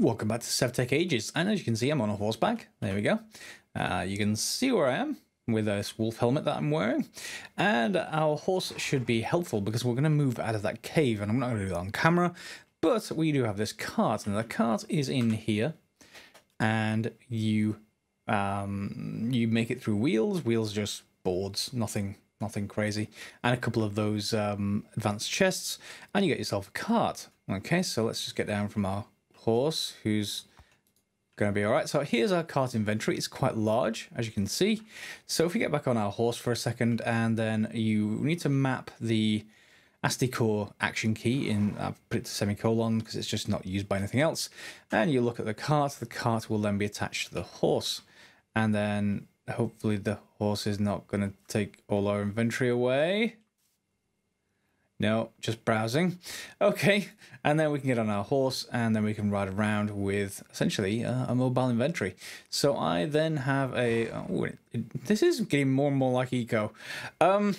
Welcome back to Sevtech Ages, and as you can see, I'm on a horseback. There we go. You can see where I am with this wolf helmet that I'm wearing, and our horse should be helpful because we're going to move out of that cave, and I'm not going to do that on camera, but we do have this cart, and the cart is in here, and you make it through wheels. Wheels just boards, nothing crazy, and a couple of those advanced chests, and you get yourself a cart. Okay, so let's just get down from our horse, who's going to be all right. So here's our cart inventory. It's quite large, as you can see. So if we get back on our horse for a second, and then you need to map the ASCII core action key in, I've put it to semicolon because it's just not used by anything else. And you look at the cart will then be attached to the horse. And then hopefully the horse is not going to take all our inventory away. No, just browsing. Okay, and then we can get on our horse, and then we can ride around with essentially a mobile inventory. So I then have a... this is getting more and more like eco. I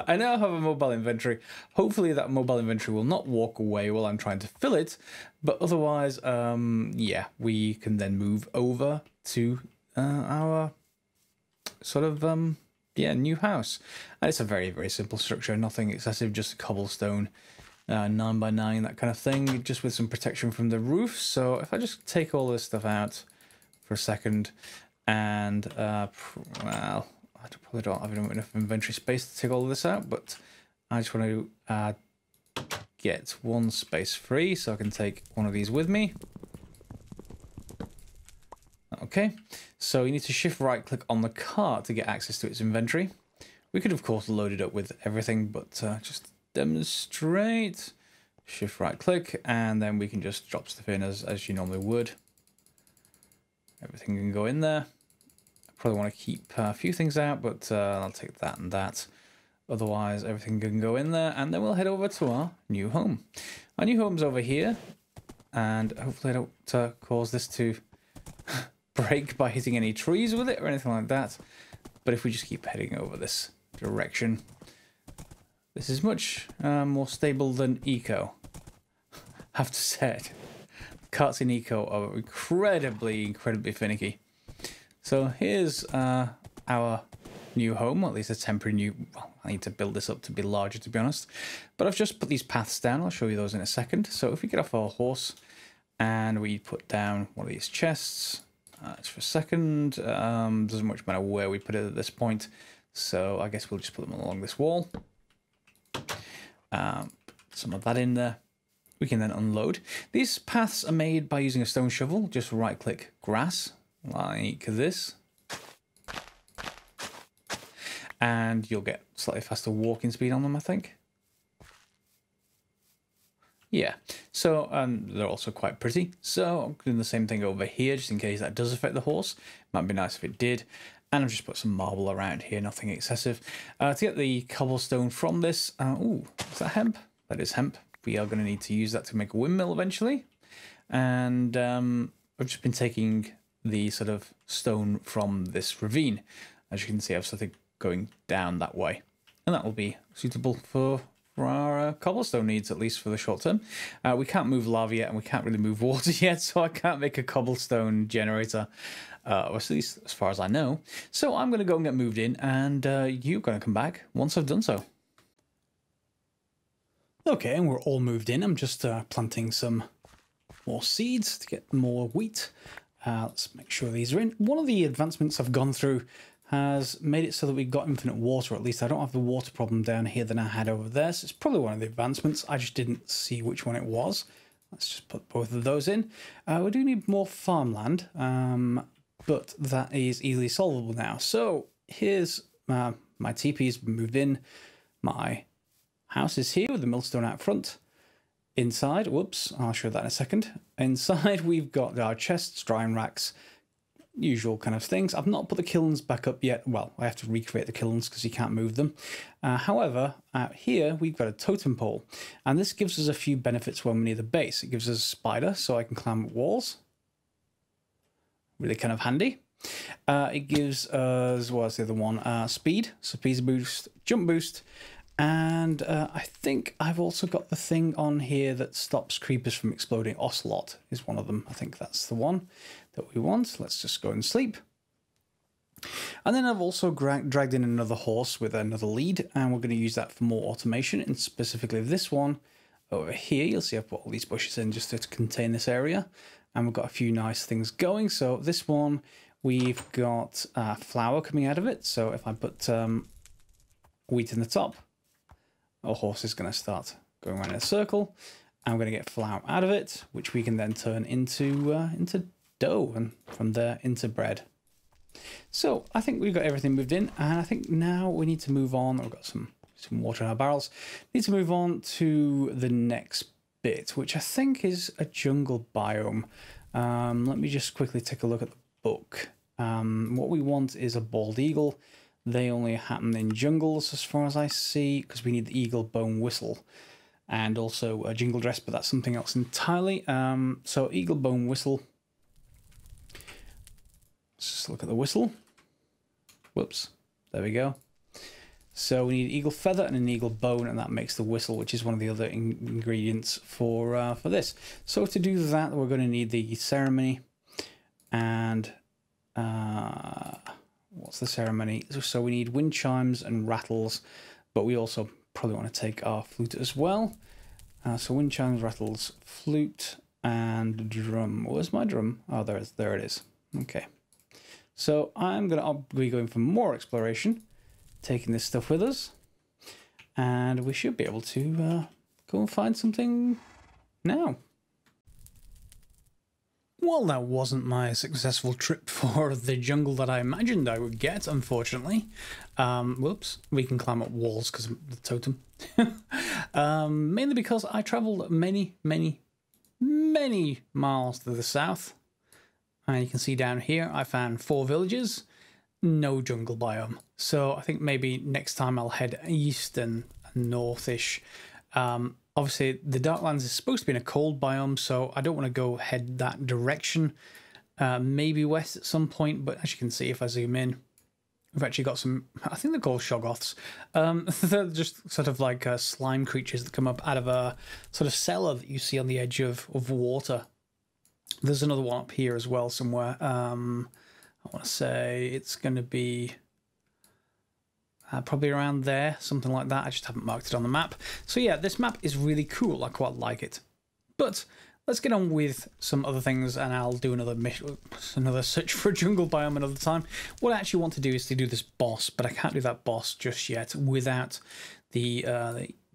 now have a mobile inventory. Hopefully that mobile inventory will not walk away while I'm trying to fill it. But otherwise, yeah, we can then move over to our sort of... new house. And it's a very, very simple structure, nothing excessive, just a cobblestone, 9x9, that kind of thing, just with some protection from the roof. So if I just take all this stuff out for a second, and well, I probably don't have enough inventory space to take all of this out, but I just want to get one space free so I can take one of these with me. Okay, so you need to shift right click on the cart to get access to its inventory. We could of course load it up with everything, but just demonstrate, shift right click, and then we can just drop stuff in as you normally would. Everything can go in there. I probably want to keep a few things out, but I'll take that and that. Otherwise everything can go in there, and then we'll head over to our new home. Our new home's over here, and hopefully I don't cause this to break by hitting any trees with it or anything like that. But if we just keep heading over this direction, this is much more stable than eco. I have to say it. Carts in eco are incredibly finicky. So here's our new home, or at least a temporary new... Well, I need to build this up to be larger, to be honest. But I've just put these paths down. I'll show you those in a second. So if we get off our horse and we put down one of these chests... just for a second, doesn't much matter where we put it at this point, so I guess we'll just put them along this wall. Some of that in there. We can then unload. These paths are made by using a stone shovel. Just right click grass, like this. And you'll get slightly faster walking speed on them, I think. Yeah, so they're also quite pretty. So I'm doing the same thing over here, just in case that does affect the horse. Might be nice if it did. And I've just put some marble around here, nothing excessive. To get the cobblestone from this, ooh, is that hemp? That is hemp. We are going to need to use that to make a windmill eventually. And I've just been taking the sort of stone from this ravine. As you can see, I've started going down that way. And that will be suitable for our cobblestone needs, at least for the short term. We can't move lava yet, and we can't really move water yet, so I can't make a cobblestone generator, or at least as far as I know. So I'm going to go and get moved in, and you're going to come back once I've done so. Okay, and we're all moved in. I'm just planting some more seeds to get more wheat. Let's make sure these are in. One of the advancements I've gone through has made it so that we've got infinite water. At least I don't have the water problem down here that I had over there. So it's probably one of the advancements. I just didn't see which one it was. Let's just put both of those in. We do need more farmland, but that is easily solvable now. So here's my teepee's moved in. My house is here with the millstone out front. Inside, whoops, I'll show that in a second. Inside we've got our chests, drying racks, usual kind of things. I've not put the kilns back up yet. Well, I have to recreate the kilns because you can't move them. However, out here we've got a totem pole, and this gives us a few benefits when we're near the base. It gives us a spider, so I can climb up walls. Really kind of handy. It gives us, what's the other one? Speed, so speed boost, jump boost, And I think I've also got the thing on here that stops creepers from exploding. Ocelot is one of them. I think that's the one that we want. Let's just go and sleep. And then I've also dragged in another horse with another lead, and we're going to use that for more automation, and specifically this one over here. You'll see I've put all these bushes in just to contain this area, and we've got a few nice things going. So this one, we've got flour coming out of it. So if I put wheat in the top, our horse is going to start going around in a circle, and we're going to get flour out of it, which we can then turn into dough, and from there into bread. So I think we've got everything moved in, and I think now we need to move on. We've got some water in our barrels. Need to move on to the next bit, which I think is a jungle biome. Let me just quickly take a look at the book. What we want is a bald eagle. They only happen in jungles as far as I see, because we need the eagle bone whistle and also a jingle dress, but that's something else entirely. So eagle bone whistle. Let's just look at the whistle. Whoops, there we go. So we need eagle feather and an eagle bone, and that makes the whistle, which is one of the other ingredients for this. So to do that, we're going to need the ceremony, and what's the ceremony? So we need wind chimes and rattles, but we also probably want to take our flute as well. So wind chimes, rattles, flute, and drum. Where's my drum? Oh, there it is. Okay. So I'm going to be going for more exploration, taking this stuff with us, and we should be able to go and find something now. Well, that wasn't my successful trip for the jungle that I imagined I would get, unfortunately. Whoops, we can climb up walls because of the totem. Mainly because I travelled many miles to the south. And you can see down here, I found 4 villages, no jungle biome. So I think maybe next time I'll head east and northish. Obviously, the Darklands is supposed to be in a cold biome, so I don't want to go head that direction. Maybe west at some point, but as you can see, if I zoom in, we've actually got some, I think they're called shoggoths. They're just sort of like slime creatures that come up out of a sort of cellar that you see on the edge of water. There's another one up here as well somewhere. I want to say it's going to be probably around there, something like that. I just haven't marked it on the map. So yeah, this map is really cool. I quite like it. But let's get on with some other things, and I'll do another search for a jungle biome another time. What I actually want to do is to do this boss, but I can't do that boss just yet without the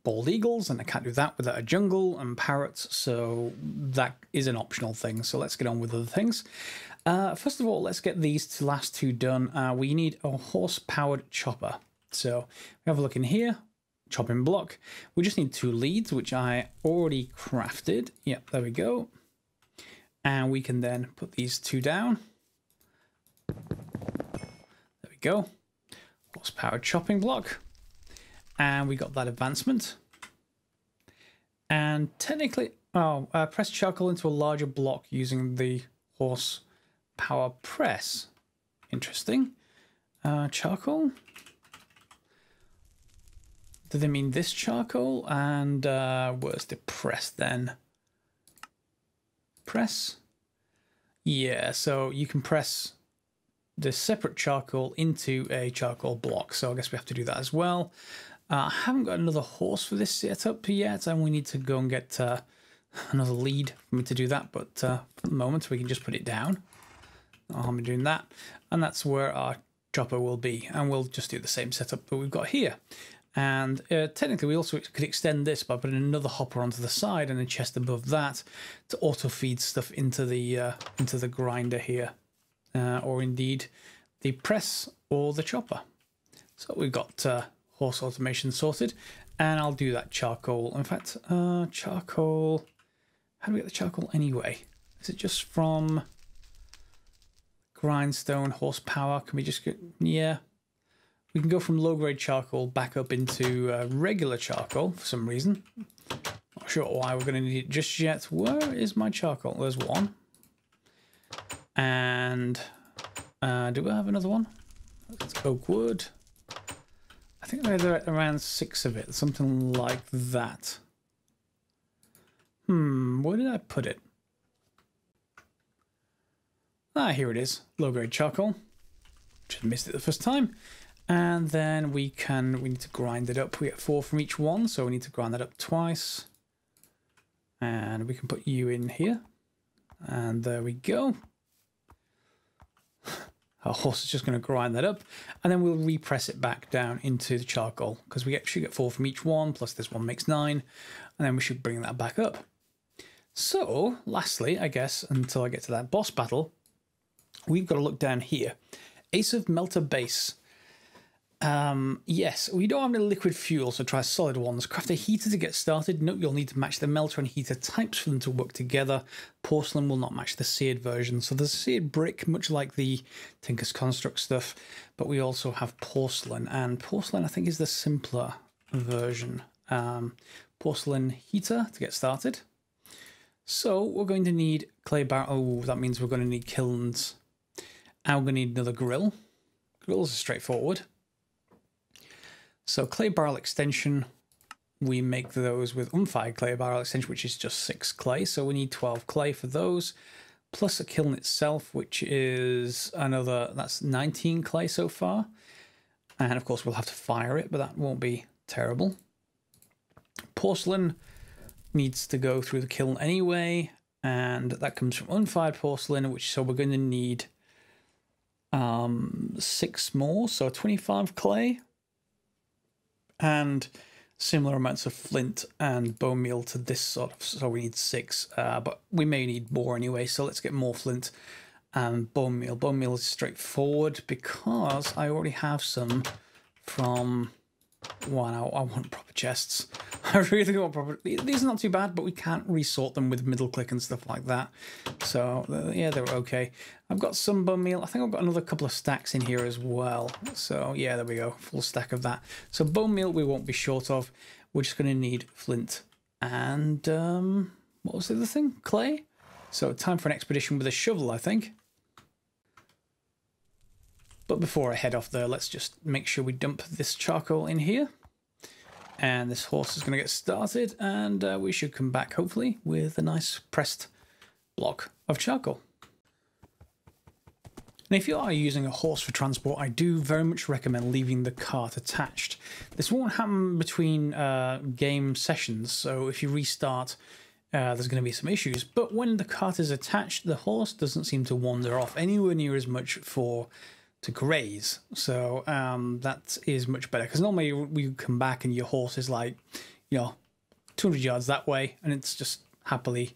bald eagles, and I can't do that without a jungle and parrots, so that is an optional thing. So let's get on with other things. First of all, let's get these last two done. We need a horse-powered chopper. So we have a look in here, chopping block. We just need 2 leads, which I already crafted. Yep, there we go. And we can then put these 2 down. There we go. Horse-powered chopping block. And we got that advancement. And technically, press charcoal into a larger block using the horse power press. Interesting. Charcoal. Do they mean this charcoal? And where's the press then? Press. Yeah, so you can press the separate charcoal into a charcoal block. So I guess we have to do that as well. I haven't got another horse for this setup yet, and we need to go and get another lead for me to do that. But for the moment, we can just put it down. I'll be doing that, and that's where our chopper will be. And we'll just do the same setup that we've got here. And technically, we also could extend this by putting another hopper onto the side and a chest above that to auto feed stuff into the grinder here, or indeed the press or the chopper. So we've got horse automation sorted, and I'll do that charcoal. In fact, charcoal. How do we get the charcoal anyway? Is it just from grindstone horsepower? Can we just get? Yeah. We can go from low-grade charcoal back up into regular charcoal for some reason. Not sure why we're going to need it just yet. Where is my charcoal? There's one. And do we have another one? It's oak wood. I think there's around 6 of it, something like that. Where did I put it? Ah, here it is. Low-grade charcoal. Just missed it the first time. And then we need to grind it up. We get 4 from each one, so we need to grind that up twice. And we can put you in here. And there we go. Our horse is just going to grind that up, and then we'll repress it back down into the charcoal, because we should get 4 from each one, plus this one makes 9, and then we should bring that back up. So, lastly, I guess, until I get to that boss battle, we've got to look down here. Ace of Melter Base. Yes, we don't have any liquid fuel, so try solid ones. Craft a heater to get started. Note you'll need to match the melter and heater types for them to work together. Porcelain will not match the seared version. So there's seared brick, much like the Tinker's Construct stuff, but we also have porcelain, and porcelain I think is the simpler version. Porcelain heater to get started. So we're going to need clay barrel. Oh, that means we're going to need kilns. And we're going to need another grill. Grills are straightforward. So clay barrel extension, we make those with unfired clay barrel extension, which is just 6 clay. So we need 12 clay for those, plus a kiln itself, which is that's 19 clay so far. And of course we'll have to fire it, but that won't be terrible. Porcelain needs to go through the kiln anyway, and that comes from unfired porcelain, so we're going to need 6 more, so 25 clay. And similar amounts of flint and bone meal to this sort of, so we need 6, but we may need more anyway, so let's get more flint and bone meal. Bone meal is straightforward because I already have some from, wow, I want proper chests. I really want proper, these are not too bad, but we can't resort them with middle click and stuff like that. So yeah, they're okay. I've got some bone meal. I think I've got another couple of stacks in here as well. So yeah, there we go, full stack of that. So bone meal we won't be short of. We're just going to need flint and what was the other thing? Clay. So time for an expedition with a shovel, I think. But before I head off there, let's just make sure we dump this charcoal in here. And this horse is going to get started, and we should come back, hopefully, with a nice pressed block of charcoal. And if you are using a horse for transport, I do very much recommend leaving the cart attached. This won't happen between game sessions, so if you restart, there's going to be some issues. But when the cart is attached, the horse doesn't seem to wander off anywhere near as much to graze, so that is much better, because normally we come back and your horse is like, 200 yards that way, and it's just happily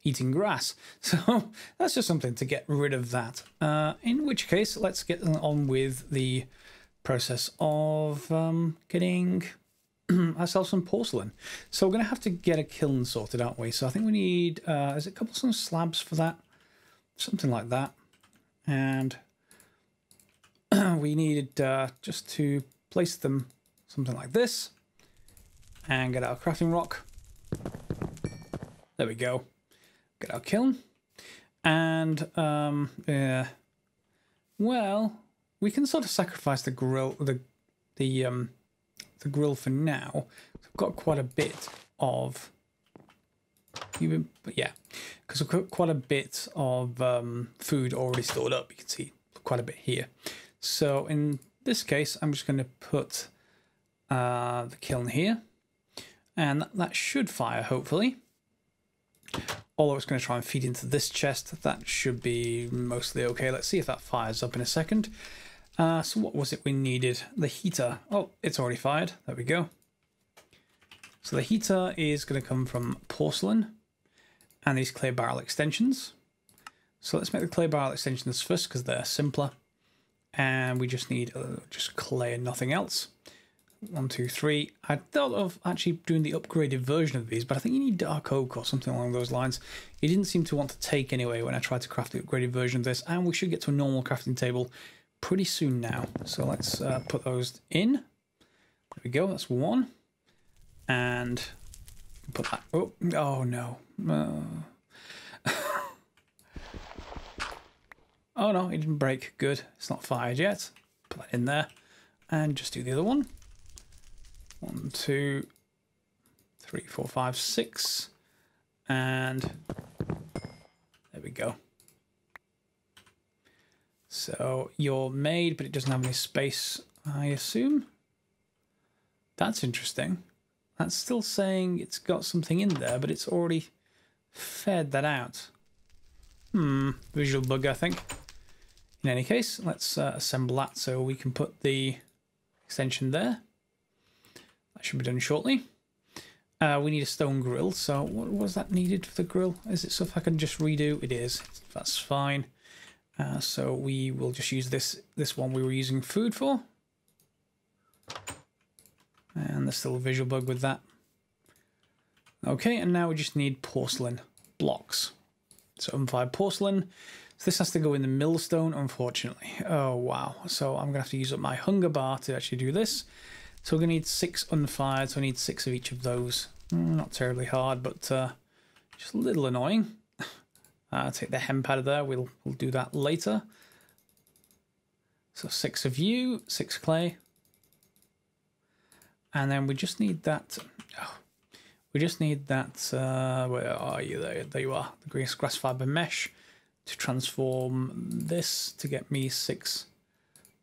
eating grass. So that's just something to get rid of that. In which case, let's get on with the process of getting ourselves some porcelain. So we're going to have to get a kiln sorted, aren't we? So I think we need, is it a couple of some slabs for that? Something like that. And we needed just to place them something like this and get our crafting rock. There we go. Get our kiln. And yeah, well, we can sort of sacrifice the grill, the grill for now. I've got quite a bit of, yeah, because I've got quite a bit of food already stored up. You can see quite a bit here. So in this case, I'm just going to put the kiln here, and that should fire, hopefully. Although it's going to try and feed into this chest, that should be mostly okay. Let's see if that fires up in a second. So what was it we needed? The heater. Oh, it's already fired. There we go. So the heater is going to come from porcelain and these clay barrel extensions. So let's make the clay barrel extensions first because they're simpler. And we just need just clay and nothing else. 1, 2, 3. I thought of actually doing the upgraded version of these, but I think you need dark oak or something along those lines. It didn't seem to want to take anyway when I tried to craft the upgraded version of this, and we should get to a normal crafting table pretty soon now. So let's put those in. There we go, that's 1. And put that, oh no. Oh no, it didn't break. Good. It's not fired yet. Put that in there. And just do the other one. 1, 2, 3, 4, 5, 6. And there we go. So you're made, but it doesn't have any space, I assume. That's interesting. That's still saying it's got something in there, but it's already fed that out. Visual bug, I think. In any case, let's assemble that so we can put the extension there. That should be done shortly. We need a stone grill, so what was that needed for the grill? Is it stuff I can just redo? It is. That's fine. So we will just use this one we were using food for. And there's still a visual bug with that. Okay, and now we just need porcelain blocks. So E05 porcelain. So this has to go in the millstone, unfortunately. Oh, wow. So I'm going to have to use up my hunger bar to actually do this. So we're going to need 6 unfired, so I need 6 of each of those. Not terribly hard, but just a little annoying. Take the hemp out of there. We'll do that later. So 6 of you, 6 clay. And then we just need that. Oh, we just need that. Where are you? There you are. The grass fiber mesh to transform this to get me 6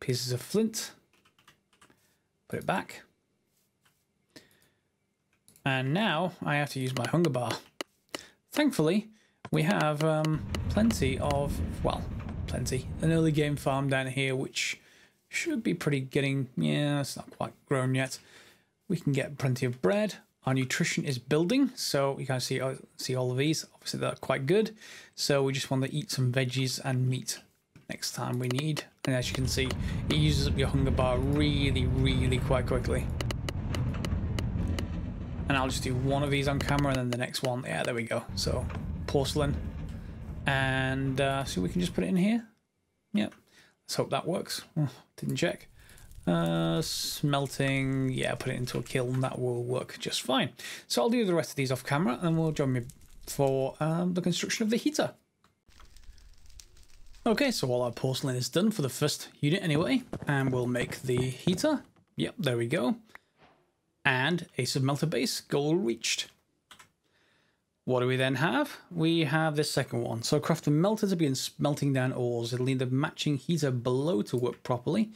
pieces of flint. Put it back. And now I have to use my hunger bar. Thankfully, we have plenty of, well, plenty. An early game farm down here, which should be pretty getting, yeah, it's not quite grown yet. We can get plenty of bread. Our nutrition is building, so you can see all of these. Obviously, they're quite good. So we just want to eat some veggies and meat next time we need. And as you can see, it uses up your hunger bar really, really quite quickly. And I'll just do one of these on camera and then the next one. Yeah, there we go. So porcelain. And so we can just put it in here. Yep. Let's hope that works. Oh, didn't check. Smelting, yeah, put it into a kiln. That will work just fine. So I'll do the rest of these off camera and we'll join me for the construction of the heater. Okay, so all our porcelain is done for the first unit anyway, and we'll make the heater. Yep, there we go. And a smelter base, goal reached. What do we then have? We have this second one. So craft a melter to begin smelting down ores. It'll need the matching heater below to work properly.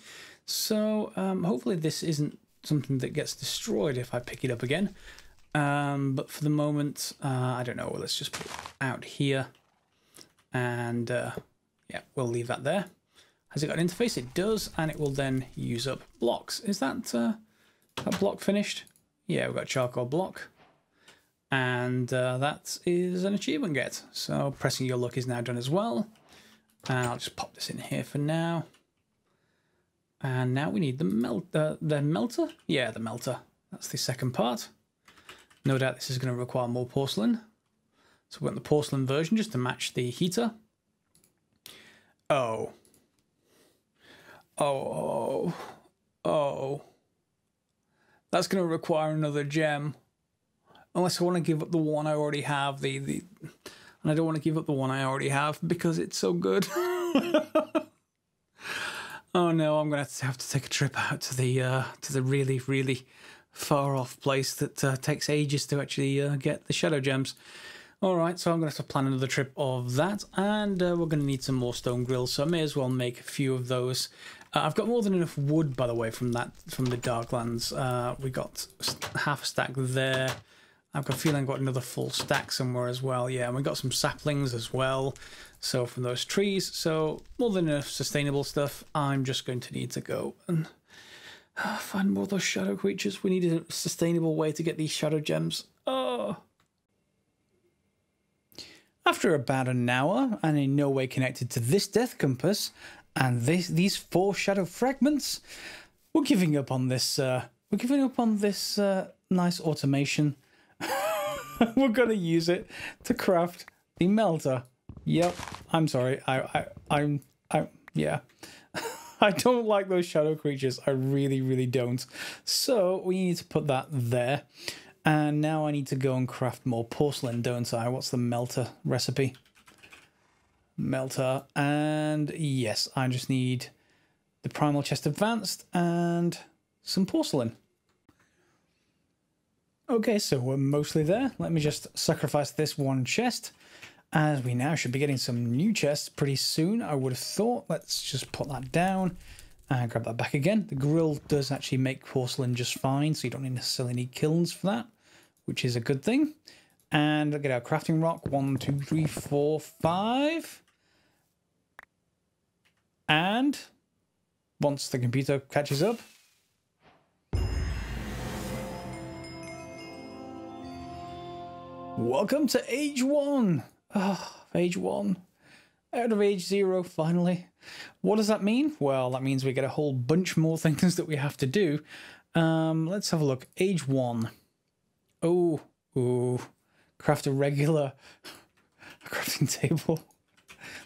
So hopefully this isn't something that gets destroyed if I pick it up again. But for the moment, I don't know. Let's just put it out here. And yeah, we'll leave that there. Has it got an interface? It does. And it will then use up blocks. Is that block finished? Yeah, we've got a charcoal block. And that is an achievement get. So pressing your luck is now done as well. And I'll just pop this in here for now. And now we need the melter. Yeah, the melter. That's the second part. No doubt this is going to require more porcelain. So we've got the porcelain version just to match the heater. Oh. Oh. Oh. That's going to require another gem. Unless I want to give up the one I already have. And I don't want to give up the one I already have because it's so good. Oh no, I'm going to have to take a trip out to the really, really far off place that takes ages to actually get the shadow gems. Alright, so I'm going to have to plan another trip of that, and we're going to need some more stone grills, so I may as well make a few of those. I've got more than enough wood, by the way, from the Darklands. We got half a stack there. I've got a feeling I've got another full stack somewhere as well. Yeah, and we got some saplings as well. So from those trees, so more than enough sustainable stuff. I'm just going to need to go and find more of those shadow creatures. We need a sustainable way to get these shadow gems. Oh. After about an hour, and in no way connected to this death compass and these 4 shadow fragments, we're giving up on this. We're giving up on this nice automation. We're gonna use it to craft the melter. Yep, I'm sorry. Yeah. I don't like those shadow creatures. I really, really don't. So we need to put that there. And now I need to go and craft more porcelain, don't I? What's the melter recipe? Melter. And yes, I just need the primal chest advanced and some porcelain. Okay, so we're mostly there. Let me just sacrifice this one chest, as we now should be getting some new chests pretty soon, I would have thought. Let's just put that down and grab that back again. The grill does actually make porcelain just fine, so you don't necessarily need kilns for that, which is a good thing. And I'll get our crafting rock. 1, 2, 3, 4, 5. And once the computer catches up, welcome to age 1. Oh, age 1. Out of age 0, finally. What does that mean? Well, that means we get a whole bunch more things that we have to do. Let's have a look. Age 1. Oh, ooh. Craft a regular crafting table.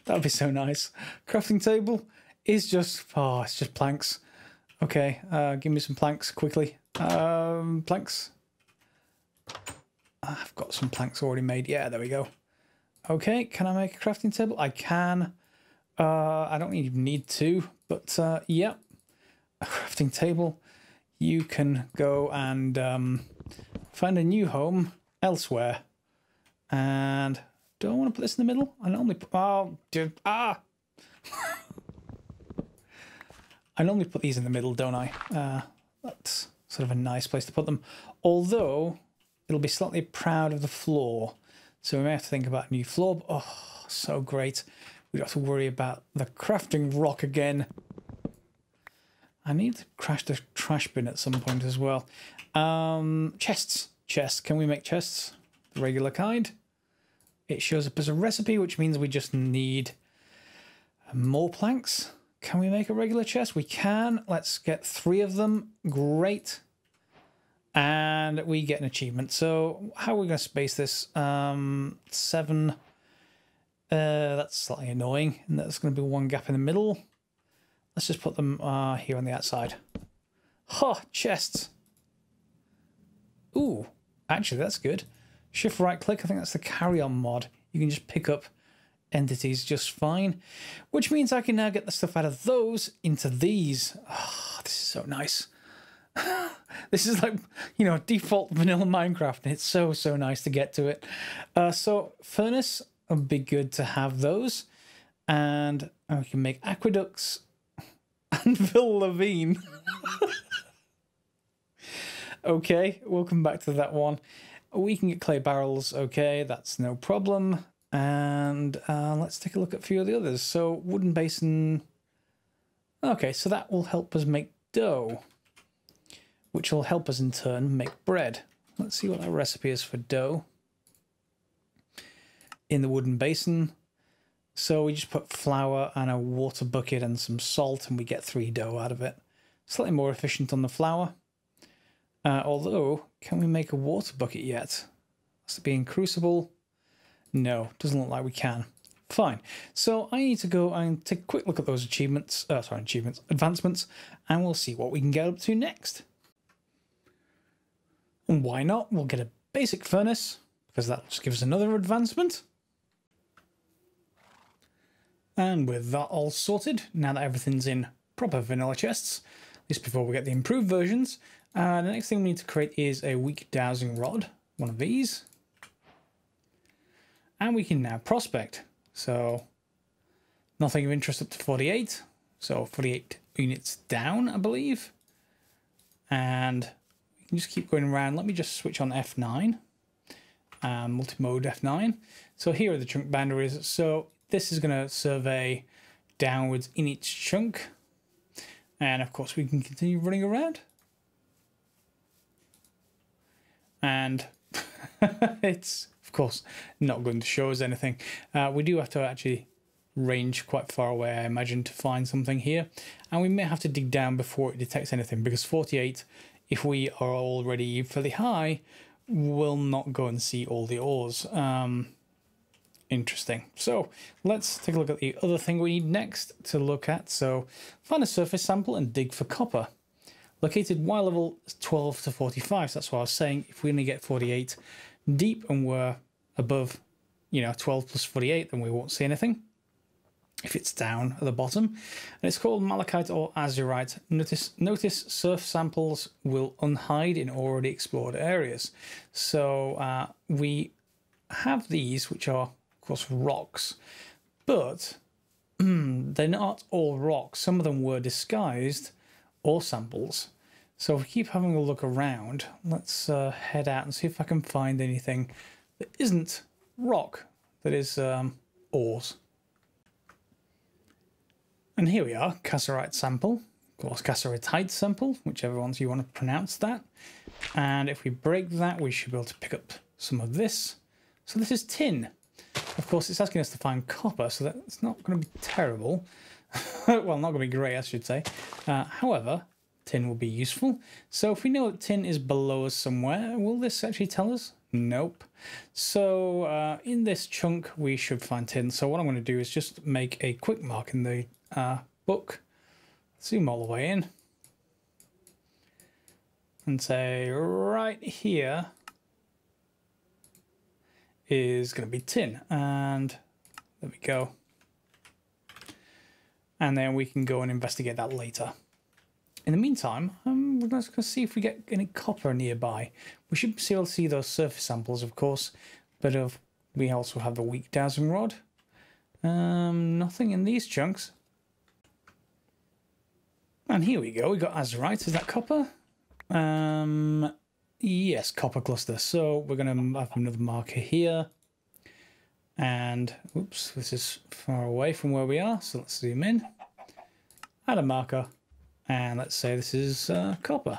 That would be so nice. Crafting table is just, oh, it's just planks. Okay, give me some planks quickly. Planks. I've got some planks already made. Yeah, there we go. Okay, can I make a crafting table? I can. I don't even need to, but yeah, a crafting table. You can go and find a new home elsewhere. And do I want to put this in the middle? I normally put, oh, dude, I normally put these in the middle, don't I? That's sort of a nice place to put them. Although it'll be slightly proud of the floor. So we may have to think about a new floor. Oh, so great. We don't have to worry about the crafting rock again. I need to crash the trash bin at some point as well. Chests. Chests. Can we make chests? The regular kind. It shows up as a recipe, which means we just need more planks. Can we make a regular chest? We can. Let's get 3 of them. Great. And we get an achievement. So how are we going to space this? 7. That's slightly annoying. And that's going to be 1 gap in the middle. Let's just put them here on the outside. Ha! Chests. Ooh. Actually, that's good. Shift right click. I think that's the carry-on mod. You can just pick up entities just fine. Which means I can now get the stuff out of those into these. Oh, this is so nice. This is like, you know, default vanilla Minecraft, and it's so nice to get to it. So furnace would be good to have those, and we can make aqueducts. Anvil Levine. Okay, we'll come back to that one. We can get clay barrels. Okay, that's no problem. And let's take a look at a few of the others. So wooden basin. Okay, so that will help us make dough, which will help us in turn make bread. Let's see what our recipe is for dough. In the wooden basin. So we just put flour and a water bucket and some salt, and we get 3 dough out of it. Slightly more efficient on the flour. Although, can we make a water bucket yet? Has to be in crucible. No, doesn't look like we can. Fine. So I need to go and take a quick look at those advancements, and we'll see what we can get up to next. And why not? We'll get a basic furnace, because that'll just give us another advancement. And with that all sorted, now that everything's in proper vanilla chests, at least before we get the improved versions, the next thing we need to create is a weak dowsing rod, one of these. And we can now prospect. So nothing of interest up to 48. So 48 units down, I believe. And we can just keep going around. Let me just switch on F9. Multi-mode F9. So here are the chunk boundaries. So this is going to survey downwards in each chunk. And of course we can continue running around. And it's, of course, not going to show us anything. We do have to actually range quite far away, I imagine, to find something here. And we may have to dig down before it detects anything, because 48, if we are already fairly high, will not go and see all the ores. Interesting. So let's take a look at the other thing we need next to look at. So find a surface sample and dig for copper. Located Y level 12 to 45. So that's what I was saying. If we only get 48 deep and we're above, you know, 12 plus 48, then we won't see anything. if it's down at the bottom, and it's called malachite or azurite. Notice surf samples will unhide in already explored areas. So we have these, which are of course rocks, but they're not all rocks. Some of them were disguised or samples. So if we keep having a look around, let's head out and see if I can find anything that isn't rock, that is ores. And here we are, cassiterite sample, of course cassiteritite sample, whichever ones you want to pronounce that. And if we break that, we should be able to pick up some of this. So this is tin. Of course, it's asking us to find copper, so that's not going to be terrible. Well, not going to be great, I should say. However, tin will be useful. So if we know that tin is below us somewhere, will this actually tell us? Nope. So in this chunk, we should find tin. So what I'm going to do is just make a quick mark in the book, zoom all the way in, and say right here is going to be tin, and there we go. And then we can go and investigate that later. In the meantime, we're just going to see if we get any copper nearby. We should be able to see those surface samples, of course, but we also have the weak dowsing rod. Nothing in these chunks. And here we go, we got azurite. Is that copper? Yes, copper cluster. So we're going to have another marker here. And, oops, this is far away from where we are. So let's zoom in. Add a marker. And let's say this is copper.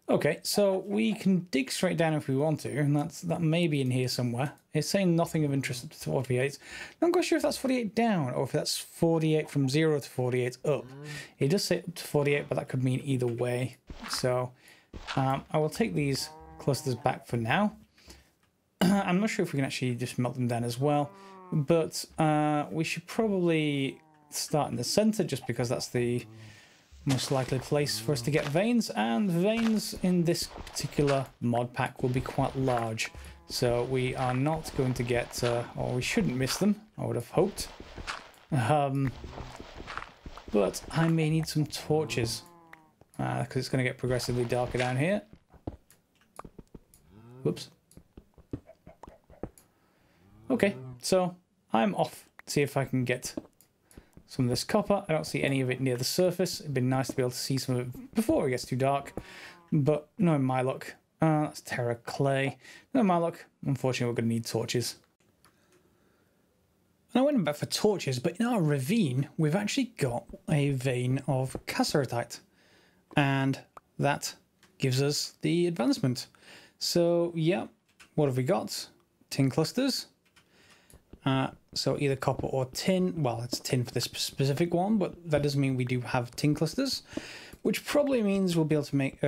Okay, so we can dig straight down if we want to, and that may be in here somewhere. It's saying nothing of interest to 48. I'm not quite sure if that's 48 down or if that's 48 from 0 to 48 up. It does say up to 48, but that could mean either way. So I will take these clusters back for now. I'm not sure if we can actually just melt them down as well, but we should probably start in the center just because that's the most likely place for us to get veins, and veins in this particular mod pack will be quite large, so we are not going to get or we shouldn't miss them, I would have hoped. But I may need some torches because it's going to get progressively darker down here. Whoops. Okay, so I'm off to see if I can get some of this copper. I don't see any of it near the surface. It'd be nice to be able to see some of it before it gets too dark, but no, in my luck. That's terra clay. No, in my luck. Unfortunately, we're going to need torches. And I went back for torches, but in our ravine, we've actually got a vein of cassiteritite, and that gives us the advancement. So, yeah, what have we got? Tin clusters. So either copper or tin. Well, it's tin for this specific one, but that doesn't mean we do have tin clusters, which probably means we'll be able to make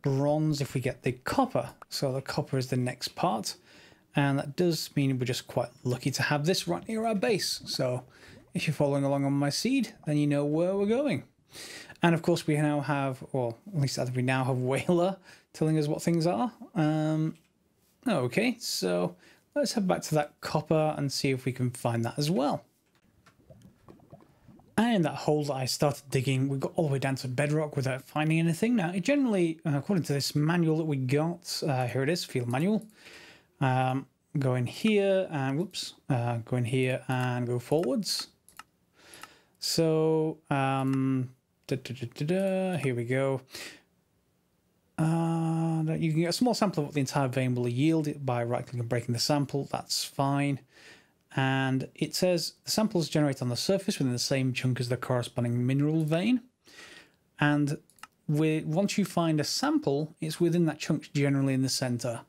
bronze if we get the copper. So the copper is the next part, and that does mean we're just quite lucky to have this right near our base. So if you're following along on my seed, then you know where we're going. And of course we now have, or at least I think we now have Whaler telling us what things are. Okay, so let's head back to that copper and see if we can find that as well. And that hole that I started digging, we got all the way down to bedrock without finding anything. Now, it generally, according to this manual that we got, here it is, field manual. Go in here and, whoops, go in here and go forwards. So, here we go. You can get a small sample of what the entire vein will yield by right-clicking and breaking the sample. That's fine. And it says the samples generate on the surface within the same chunk as the corresponding mineral vein. And once you find a sample, it's within that chunk, generally in the center.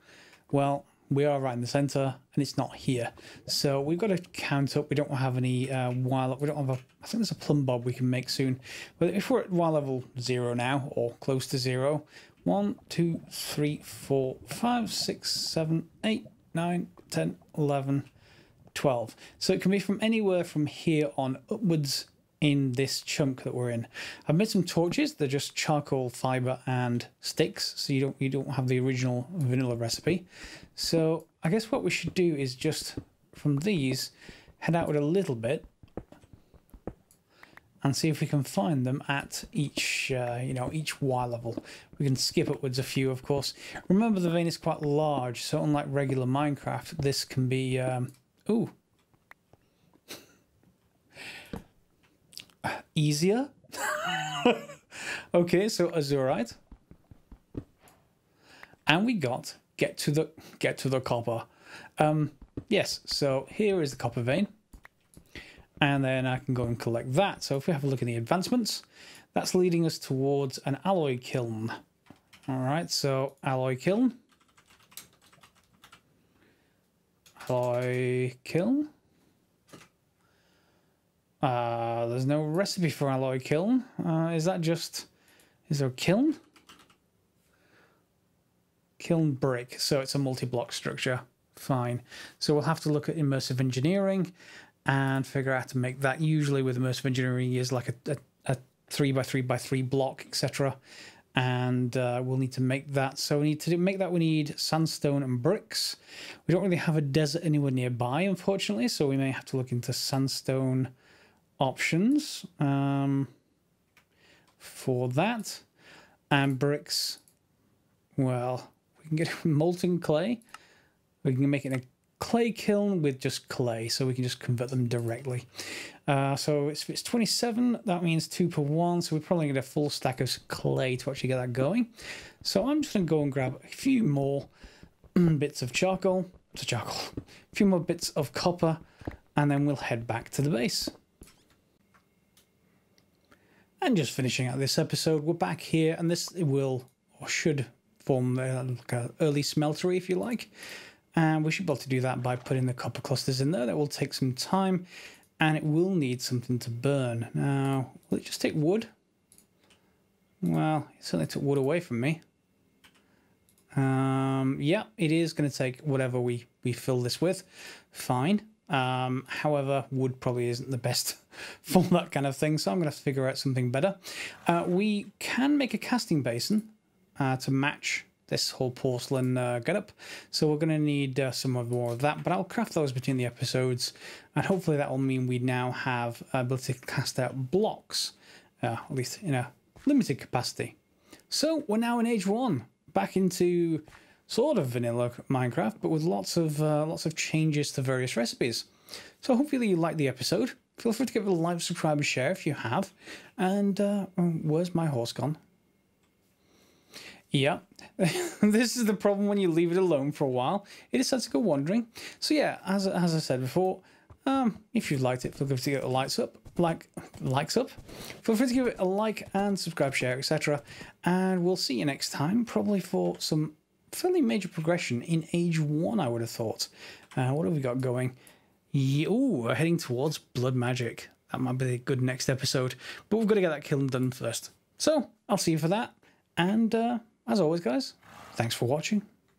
Well, we are right in the center, and it's not here. So we've got to count up. We don't have any wire. We don't have I think there's a plumb bob we can make soon. But if we're at wire level 0 now, or close to 0, 1, 2, 3, 4, 5, 6, 7, 8, 9, 10, 11, 12. So it can be from anywhere from here on upwards in this chunk that we're in. I've made some torches. They're just charcoal, fiber, and sticks. So you don't have the original vanilla recipe. So I guess what we should do is just from these head outward a little bit and see if we can find them at each, you know, each Y level. We can skip upwards a few, of course. Remember, the vein is quite large, so unlike regular Minecraft, this can be, ooh, easier. Okay, so azurite, and we got get to the copper. Yes, so here is the copper vein. And then I can go and collect that. So if we have a look at the advancements, that's leading us towards an alloy kiln. All right, so alloy kiln. Alloy kiln. There's no recipe for alloy kiln. Is there a kiln? Kiln brick, so it's a multi-block structure. Fine. So we'll have to look at immersive engineering and figure out how to make that. Usually with immersive engineering is like a 3x3x3 block, etc. And we'll need to make that. So we need to make that. We need sandstone and bricks. We don't really have a desert anywhere nearby, unfortunately, so we may have to look into sandstone options for that. And bricks, well, we can get molten clay. We can make it a clay kiln with just clay, so we can just convert them directly. So it's 27, that means 2 per 1, so we're probably going to get a full stack of clay to actually get that going. So I'm just going to go and grab a few more bits of charcoal, a few more bits of copper, and then we'll head back to the base. And just finishing out this episode, we're back here, and this will, or should, form like an early smeltery, if you like. And we should be able to do that by putting the copper clusters in there. That will take some time, and it will need something to burn. Now, will it just take wood? Well, it certainly took wood away from me. Yeah, it is going to take whatever we fill this with. Fine. However, wood probably isn't the best for that kind of thing, so I'm going to have to figure out something better. We can make a casting basin to match this whole porcelain getup, so we're going to need some more of that, but I'll craft those between the episodes, and hopefully that will mean we now have ability to cast out blocks, at least in a limited capacity. So we're now in Age 1, back into sort of vanilla Minecraft, but with lots of changes to various recipes. So hopefully you liked the episode. Feel free to give it a like, subscribe, and share if you have. And where's my horse gone? Yeah, this is the problem when you leave it alone for a while. It decides to go wandering. So yeah, as I said before, if you've liked it, feel free to give it a likes up. Feel free to give it a like and subscribe, share, etc. And we'll see you next time, probably for some fairly major progression in Age 1, I would have thought. What have we got going? Ooh, we're heading towards blood magic. That might be a good next episode. But we've got to get that kiln done first. So I'll see you for that. And as always, guys, thanks for watching.